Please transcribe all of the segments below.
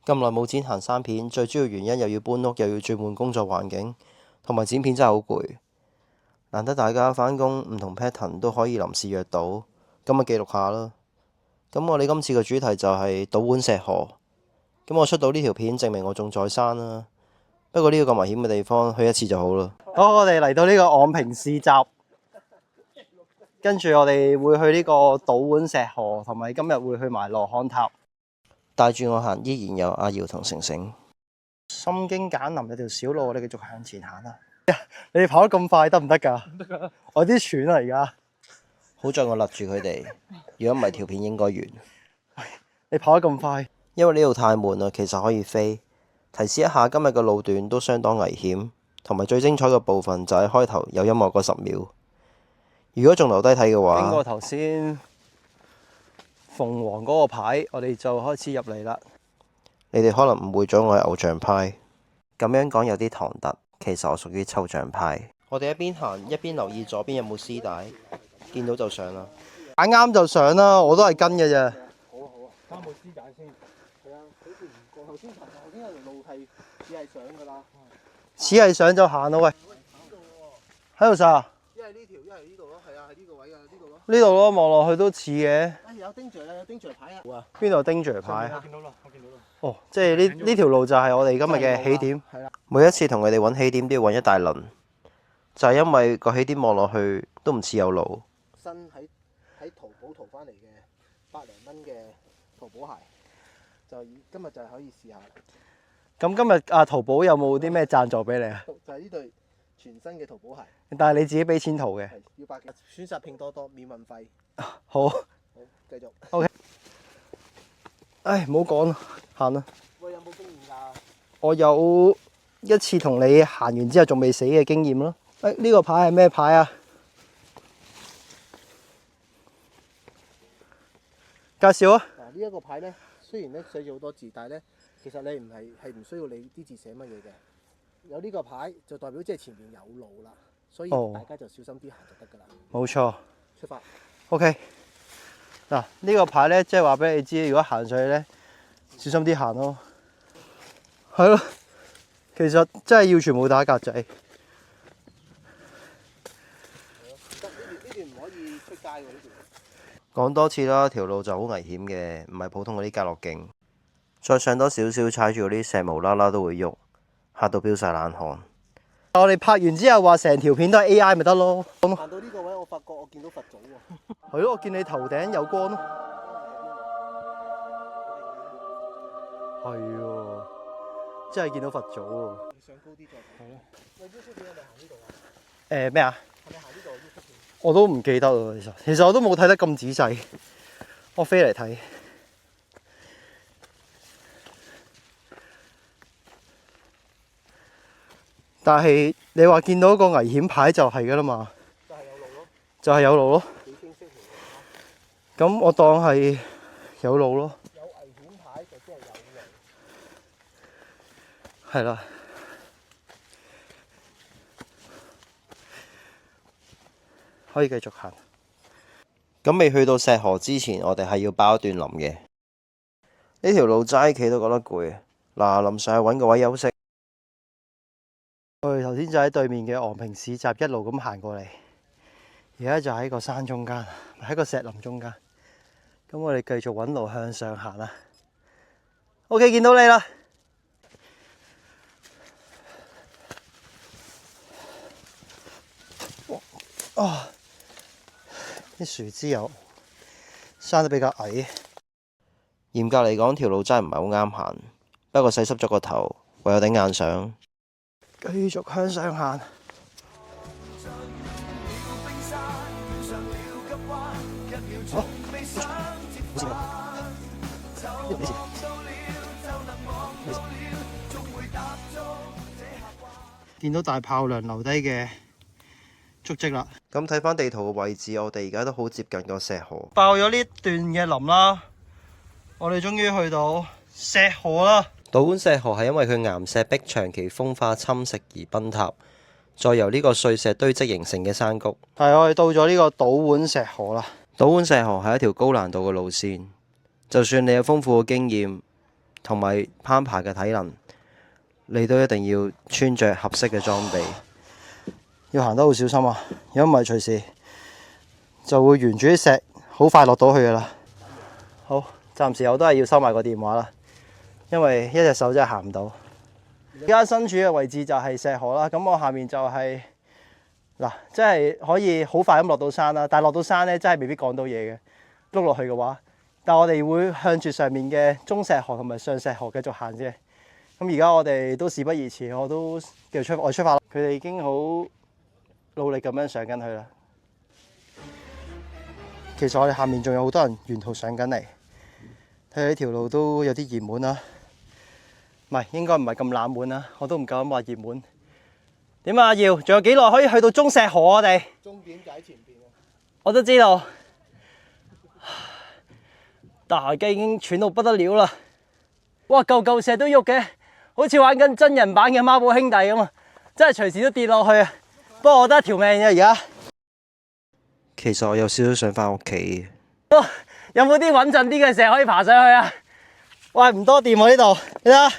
咁耐冇剪行山片，最主要原因又要搬屋，又要轉換工作環境，同埋剪片真係好攰。難得大家返工唔同 pattern 都可以臨時約到，咁咪記錄下啦。咁我哋今次嘅主題就係島碗石河。咁我出到呢條片，證明我仲在生啦。不過呢個咁危險嘅地方，去一次就好啦。好，我哋嚟到呢個昂坪市集，跟住我哋會去呢個島碗石河，同埋今日會去埋羅漢塔。帶住我行依然有阿瑤同成成。心經簡林有條小路，我哋繼續向前行啦。你哋跑得咁快得唔得㗎？唔得㗎，我有啲喘啊而家。好在我勒住佢哋，如果唔係條片應該完。你跑得咁快，因為呢度太悶啦，其實可以飛。提示一下，今日嘅路段都相當危險，同埋最精彩嘅部分就喺開頭有音樂嗰10秒。如果仲留低睇嘅話，經過頭先鳳凰嗰個牌，我哋就開始入嚟啦。你哋可能誤會咗我係偶像派，咁樣講有啲唐突，其實我屬於抽象派。我哋一邊行一邊留意左邊有冇絲帶，見到就上啦。揀啱就上啦，我都係跟嘅啫。好啊好啊，睇冇絲帶先。係啊，好似唔過頭先有條路係只係上㗎啦。似係上就行咯，喂。喺度啥？一係呢條，一係呢度咯。係啊，係呢個位啊，呢度咯。呢度咯，望落去都似嘅。有丁住啊，有丁住牌啊。邊度有丁住牌？我見到啦，我見到啦。哦，即係呢條路就係我哋今日嘅起點。係啦。每一次同佢哋揾起點都要揾一大輪，就係因為個起點望落去都唔似有路。新喺淘寶淘翻嚟嘅100零蚊嘅淘寶鞋，今日就係可以試下。咁今日淘寶有冇啲咩贊助俾你啊？就係呢對全新嘅淘寶鞋。但係你自己俾錢淘嘅。係要100幾，選擇拼多多免運費。好。好，繼續。OK。唉，唔好講啦，行啦。喂，有冇經驗㗎？我有一次同你行完之後仲未死嘅經驗咯。呢個牌係咩牌啊？介紹啊！嗱，呢一個牌咧，雖然咧寫咗好多字，但係咧，其實你唔需要你啲字寫乜嘢嘅。有呢個牌就代表即係前面有路啦，所以大家就小心啲行就得㗎啦。冇錯。出發。OK。嗱，呢個牌咧，即係話俾你知，如果行上去咧，小心啲行咯。係咯，其實真係要全部打格仔。呢段唔可以出街喎，呢段。講多次啦，條路就好危險嘅，唔係普通嗰啲格落徑。再上多少少，踩住嗰啲石無啦啦都會喐，嚇到飆晒冷汗。我哋拍完之後話成條片都係 AI 咪得咯。行到呢個位，我發覺我見到佛祖喎。係咯，我見你頭頂有光咯。係喎，真係見到佛祖喎。上高啲再睇。係咯。喂，出片係咪行呢度啊？咩啊？係咪行呢度出片？我都唔記得啦，其實我都冇睇得咁仔細。我飛嚟睇。但係你話見到個危險牌就係㗎啦嘛，就係有路咯，就係有路咯。幾清晰咁我當係有路咯。有危險牌就即係有路。係啦。可以繼續行。咁未去到石河之前，我哋係要包一段林嘅。呢條路齋企都覺得攰。嗱，臨上去揾個位休息。我哋頭先就喺對面嘅昂坪市集一路咁行過嚟，而家就喺個山中間，喺個石林中間。咁我哋繼續揾路向上行啦。OK， 見到你啦。哦，啲樹枝又生得比較矮。嚴格嚟講，條路真係唔係好啱行，不過洗濕咗個頭，唯有頂硬上。繼續向上行。好，見到大炮梁留低嘅足跡啦。咁睇翻地圖嘅位置，我哋而家都好接近個石河。爆咗呢段嘅林啦，我哋終於去到石河啦。島碗石河係因為佢岩石壁長期風化侵蝕而崩塌，再由呢個碎石堆積形成嘅山谷。係，我哋到咗呢個島碗石河啦。島碗石河係一條高難度嘅路線，就算你有豐富嘅經驗，同埋攀爬嘅體能，你都一定要穿着合適嘅裝備，要行得好小心啊！如果唔係，隨時就會沿住啲石好快落到去噶啦。好，暫時我都係要收埋個電話啦，因為一隻手真係行唔到。而家身處嘅位置就係石河啦，咁我下面就係、嗱，即係可以好快咁落到山啦。但係落到山咧，真係未必講到嘢嘅。碌落去嘅話，但係我哋會向住上面嘅中石河同埋上石河繼續行啫。咁而家我哋都事不宜遲，我都繼續出發啦。佢哋已經好努力咁樣上緊去啦。其實我哋下面仲有好多人沿途上緊嚟，睇下呢條路都有啲熱門啦。唔係，應該唔係咁冷門啦，我都唔夠膽話熱門。點啊，阿耀，仲有幾耐可以去到中石河我哋？終點就喺前邊啊！我都知道，大雞已經喘到不得了啦！哇，嚿石都喐嘅，好似玩緊真人版嘅孖寶兄弟咁啊！真係隨時都跌落去啊！不過我得一條命嘅而家。其實我有少少想翻屋企。有冇啲穩陣啲嘅石可以爬上去啊？喂，唔多掂喎呢度，你睇下，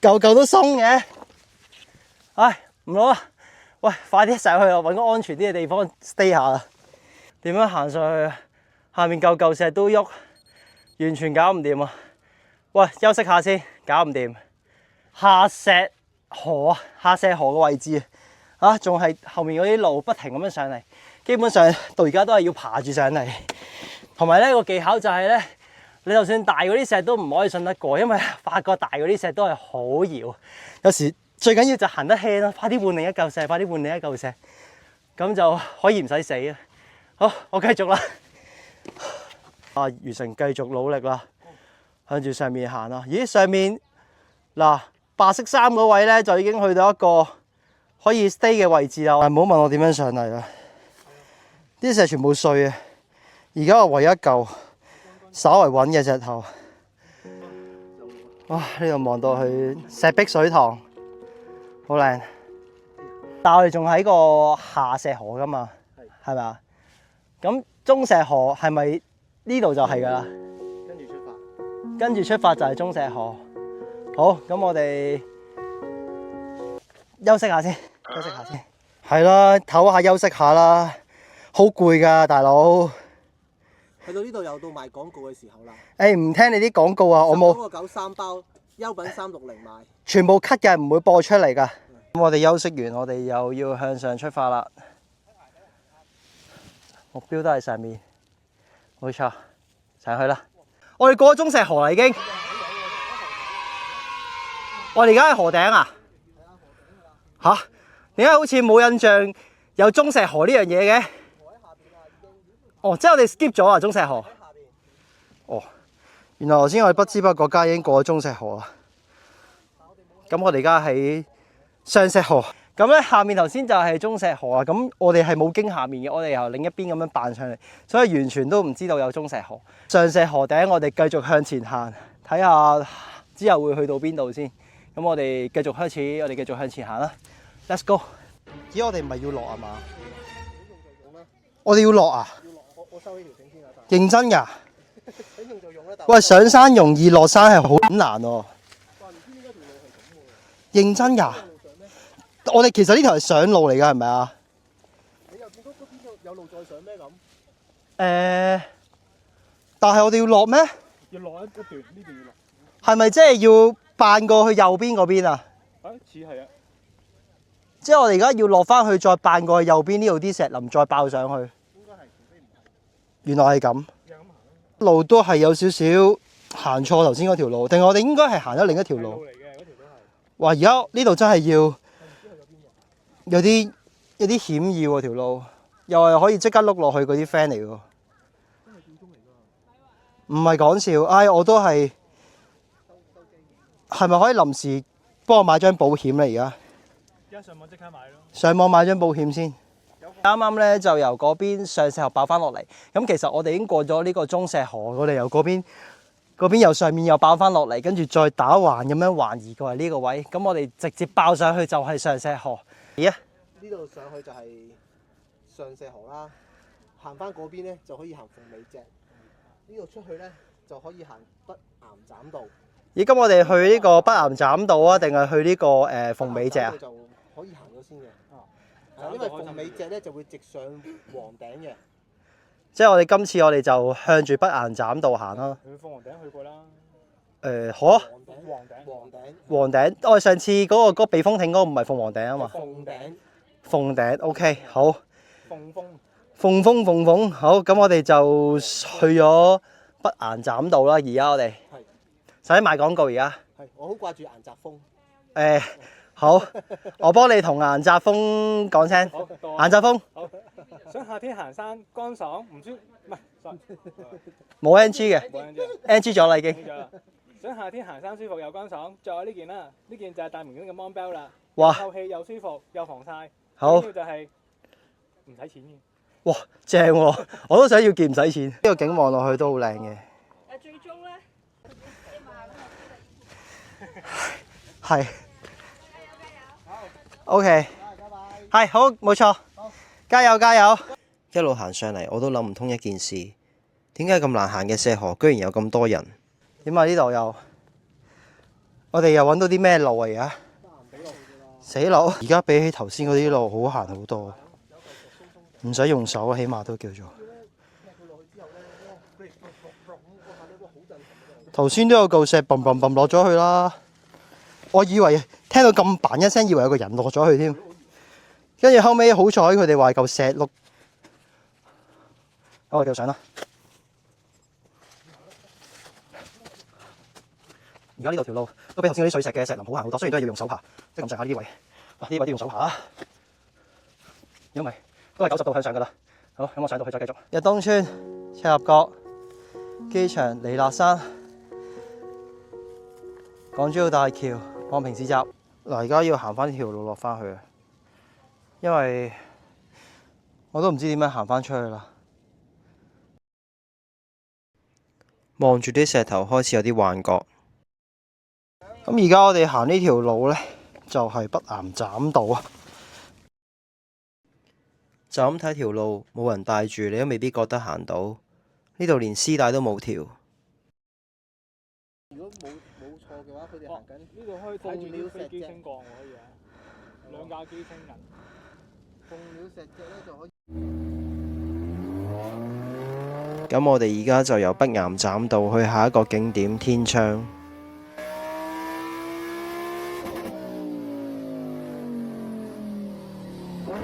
嚿都鬆嘅。唉，唔好啦，喂，快啲上去啊！揾個安全啲嘅地方 stay 下啦。點樣行上去啊？下面嚿石都喐，完全搞唔掂啊！喂，休息下先，搞唔掂。下石河啊，下石河嘅位置啊，仲係後面嗰啲路不停咁樣上嚟，基本上到而家都係要爬住上嚟。同埋呢個技巧就係咧，你就算大嗰啲石都唔可以信得過，因為發覺大嗰啲石都係好搖。有時最緊要就行得輕咯，快啲換另一嚿石，快啲換另一嚿石，咁就可以唔使死啊！好，我繼續啦。阿余成繼續努力啦，向住上面行啦。咦，上面嗱白色衫嗰位咧就已經去到一個可以 stay 嘅位置啦。唔好問我點樣上嚟啦，啲石全部碎啊！而家我唯一一嚿稍為穩嘅石頭。哇！呢度望到去石壁水塘，好靚。但係我哋仲喺個下石河噶嘛，係咪啊？咁中石河係咪呢度就係㗎啦？跟住出發就係中石河。好，咁我哋休息下先，休息下先。係啦，唞下休息下啦，好攰㗎，大佬。去到呢度又到賣廣告嘅時候啦。誒，唔聽你啲廣告啊，我冇。9個9 3包，優品360買。全部 cut 嘅，唔會播出嚟㗎。咁我哋休息完，我哋又要向上出發啦。目標都係上面，冇錯，上去啦。我哋過咗中石河啦，已經。我哋而家喺河頂啊？吓？點解好似冇印象有中石河呢樣嘢嘅？哦，即係我哋 skip 咗啊，中石河。哦，原來頭先我哋不知不覺間已經過咗中石河啦。咁我哋而家喺上石河。咁咧下面頭先就係中石河啊。咁我哋係冇經下面嘅，我哋由另一邊咁樣扮上嚟，所以完全都唔知道有中石河。上石河頂，我哋繼續向前行，睇下之後會去到邊度先。咁我哋繼續開始，我哋繼續向前行啦。Let's go！ 咦，我哋唔係要落啊嘛？我哋要落啊？我收起條繩先啊！認真㗎？想用就用啦。喂，上山容易，落山係好難喎。認真㗎？我哋其實呢條係上路嚟㗎，係咪啊？你又見到嗰邊有路再上咩咁？但係我哋要落咩？要落一段，呢段要落。係咪即係要扮過去右邊嗰邊啊？似係啊。即係我哋而家要落翻去，再扮過去右邊呢度啲石林，再爆上去。應該係，除非唔係。原來係咁。路都係有少少行錯頭先嗰條路，定我哋應該係行咗另一條路？嚟嘅，嗰條都係。哇！而家呢度真係要有啲險要喎條路，又係可以即刻碌落去嗰啲 friend 嚟喎。真係吊鐘嚟㗎。唔係講笑，唉，我都係。係咪可以臨時幫我買張保險咧？而家上網即刻買咯。上網買張保險先。啱啱咧就由嗰邊上石河爆翻落嚟，咁其實我哋已經過咗呢個中石河，我哋由嗰邊由上面又爆翻落嚟，跟住再打橫咁樣橫移過嚟呢個位，咁我哋直接爆上去就係上石河。咦啊？呢度上去就係上石河啦，行翻嗰邊咧就可以行鳳尾脊，呢度出去咧就可以行北岩棧道。咦，咁我哋去呢個北岩棧道啊，定係去呢個鳳尾脊啊？就可以行咗先嘅。因為鳳尾脊咧就會直上皇頂嘅。即係我哋今次我哋就向住北岩棧道行啦。去鳳凰頂去過啦。好啊。皇頂。皇頂，我哋上次嗰個避風亭嗰個唔係鳳凰頂啊嘛。鳳頂。鳳頂 OK 好。鳳峰。鳳峰好，咁我哋就去咗北岩棧道啦。而家我哋係。使唔使賣廣告而家？係，我好掛住顏澤峰。好，我幫你同顏澤峰講聲。好，顏澤峰。好。想夏天行山乾爽，唔舒唔係，sorry，冇 NG 嘅冇 NG ，NG 咗啦已經。想夏天行山舒服又乾爽，着我呢件啦，呢件就係大名鼎嘅 Mon Bell 啦。哇！透氣又舒服又防曬。好。主要就係唔使錢嘅。哇，正喎！我都想要件唔使錢。呢個景望落去都好靚嘅。最終咧，係。OK。係好，冇錯。加油加油！一路行上嚟，我都諗唔通一件事，點解咁難行嘅石河居然有咁多人？點啊？呢度又我哋又揾到啲咩路啊？而家死路！而家比起頭先嗰啲路好行好多，唔使用手，起碼都叫做。頭先都有嚿石砰砰砰落咗去啦，我以為聽到咁嘭一聲，以為有個人落咗去添。跟住後尾好彩佢哋話嚿石碌，我哋繼續上啦。而家呢度條路都比頭先嗰啲碎石嘅石林好行好多，雖然都係要用手爬，即係咁上下呢啲位，呢啲位都要用手爬啦。如果唔係，都係90度向上噶啦。好，咁我上到去再繼續。日東村、赤鱲角、機場、彌勒山、港珠澳大橋、昂坪市集。嗱，而家要行翻呢條路落翻去啊！因為我都唔知點樣行返出去啦。望住啲石頭開始有啲幻覺。咁而家我哋行呢條路呢，就係北岩棧道啊。就咁睇條路，冇人帶住，你都未必覺得行到。呢度連絲帶都冇條。如果冇錯嘅話，佢哋行緊呢度可以睇住啲飛機升降喎，可以啊。兩架機升緊。鳳鳥石脊咧就可以。咁我哋而家就由北岩棧道去下一個景點天窗。喂，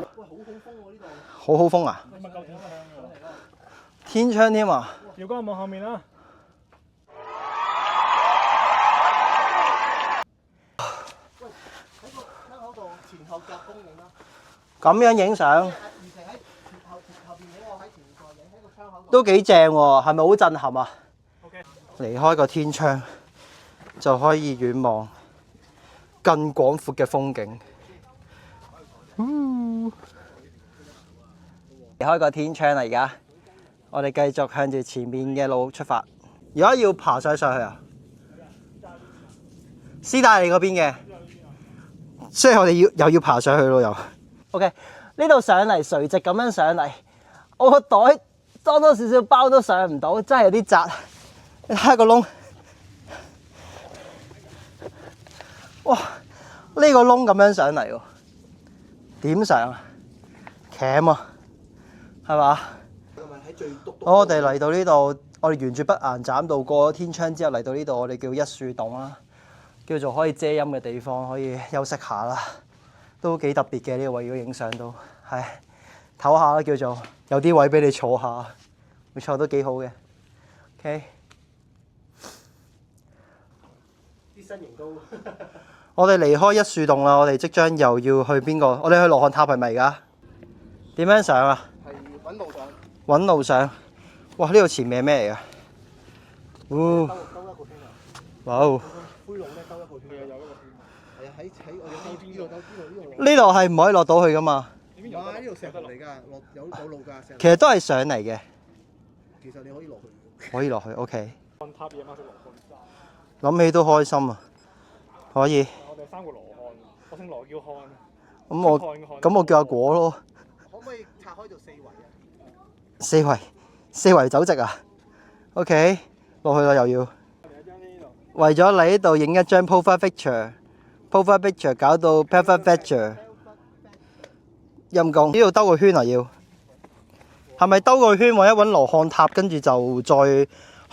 好好風喎呢度。好好風啊！你咪夠天窗㗎。天窗添啊！耀哥望後面啦。喂，喺個窗口度前後夾公影啦。咁樣影相而且喺後邊影，我喺前面影喺個窗口度。都幾正喎，係咪好震撼啊 ？OK。離開個天窗就可以遠望更廣闊嘅風景。離開個天窗啦，而家我哋繼續向住前面嘅路出發。而家要爬上去啊！師大利嗰邊嘅，所以我哋又要爬上去咯，又。OK， 呢度上嚟垂直咁樣上嚟，我個袋裝多少少包都上唔到，真係有啲窄。你睇下個窿，哇！呢個窿咁樣上嚟喎，點上啊？鉗啊，係嘛？我哋嚟到呢度，我哋沿住北岩棧道過咗天窗之後嚟到呢度，我哋叫一樹洞啦，叫做可以遮陰嘅地方，可以休息下啦。都幾特別嘅呢個位，如果影相都係唞下啦，叫做有啲位俾你坐下，冇錯都幾好嘅。OK， 啲身形都我哋離開一樹洞啦，我哋即將又要去邊個？我哋去羅漢塔係咪㗎？點樣上啊？係揾路上。揾路上。哇！呢度前面係咩嚟㗎？兜一個圈啊！哇哦！灰龍咧兜一個圈嘅，有一個圈。係啊，喺我哋兜呢度兜呢度。呢度係唔可以落到去㗎嘛？唔係呢度石頭嚟㗎，有路㗎石。其實都係上嚟嘅。其實你可以落去。可以落去，OK。漢塔夜晚食羅漢山。諗起都開心啊！可以。我哋三個羅漢，我姓羅叫漢。咁我叫阿果咯。可唔可以拆開做4圍啊？四圍走直啊 ？OK， 落去啦又要。為咗嚟呢度影一張 profile picture，profile picture 搞到 perfect picture， 陰公呢度兜個圈啊要，係咪兜個圈揾一揾羅漢塔，跟住就再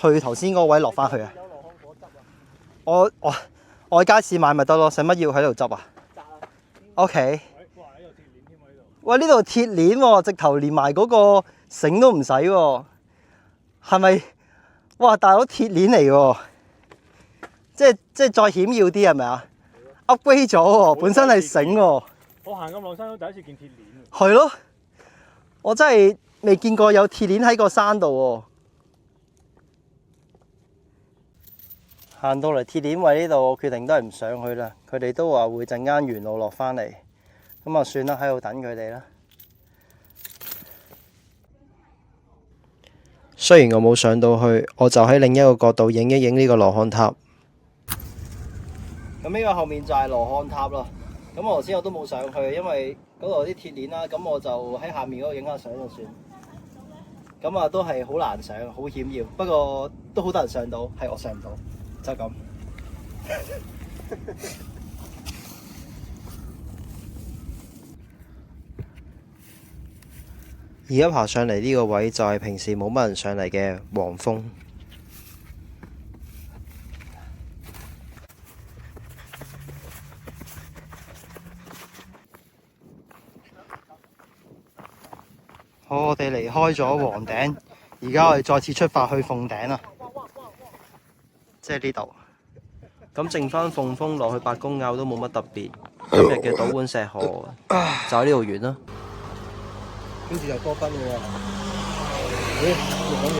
去頭先嗰位落翻去啊？我喺街市買咪得咯，使乜要喺度執啊？OK。喂，呢度鐵鏈喎，直頭連埋嗰個繩都唔使喎，係咪？哇，大佬鐵鏈嚟喎，即係再險要啲係咪啊？upgrade 咗喎，本身係繩喎。我行咁落山都第一次見鐵鏈。係咯，我真係未見過有鐵鏈喺個山度喎。行到嚟鐵鏈位呢度，我決定都係唔上去啦。佢哋都話會陣間沿路落翻嚟，咁啊算啦，喺度等佢哋啦。雖然我冇上到去，我就喺另一個角度影一影呢個羅漢塔。咁呢個後面就係羅漢塔啦。咁我頭先我都冇上去，因為嗰度有啲鐵鏈啦。咁我就喺下面嗰度影下相就算。咁啊都係好難上，好險要。不過都好多人上到，係我上唔到，就咁。而家爬上嚟呢個位就係平時冇乜人上嚟嘅黃峰。好，我哋離開咗黃頂，而家我哋再次出發去鳳頂啦，即係呢度。咁剩翻鳳峰落去八公坳都冇乜特別。今日嘅島本石河就喺呢度完啦。跟住就多分嘅喎。